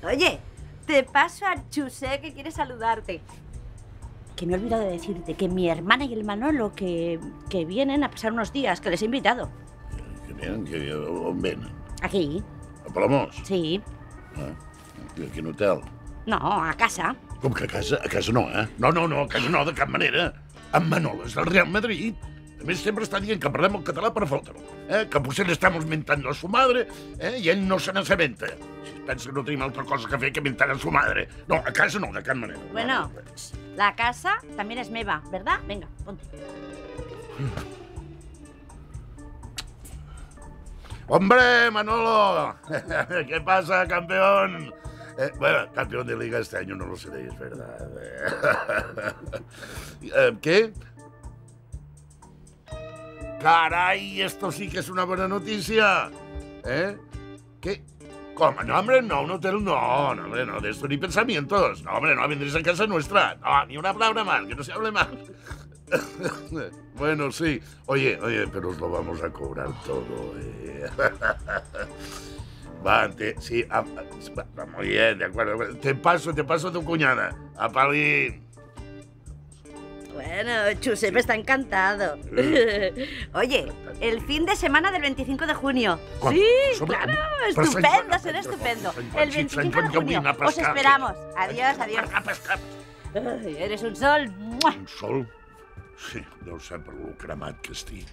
Oye, te paso a Chusé que quiere saludarte. Que me he olvidado de decirte que mi hermana y el Manolo que vienen a pasar unos días, que les he invitado. Que vienen, on venen? Aquí. A Palamós? Sí. I a quin hotel? No, a casa. Com que a casa? A casa no, eh? No, a casa no, de cap manera. En Manolo és del Real Madrid. A més, sempre està dient que parlem el català per fotre-lo. Que potser le estamos mentando a su madre i ell no se n'assabenta. Si es pensa que no tenim altra cosa que fer que mentar a su madre. No, a casa no, de cap manera. Bueno, la casa también es meva, ¿verdad? Venga, ponte. ¡Hombre, Manolo! ¿Qué pasa, campeón? Bueno, campeón de liga este año no lo seré, es verdad. ¿Qué? Caray, esto sí que es una buena noticia. ¿Qué? ¿Cómo? No, hombre, no, un hotel no, hombre, no, de esto ni pensamientos. No, hombre, no vendréis a casa nuestra. No, ni una palabra más, que no se hable más. Bueno, sí. Oye, pero os lo vamos a cobrar todo, Sí, va, muy bien, de acuerdo. Te paso a tu cuñada, a Palín. Bueno, Giuseppe está encantado. Oye, el fin de semana del 25 de junio. ¿Cuándo? Sí, claro, estupendo, será estupendo. El 25 de junio, os esperamos. Adiós. Ay, eres un sol. Un sol? Sí, deu ser per lo cremat que estic.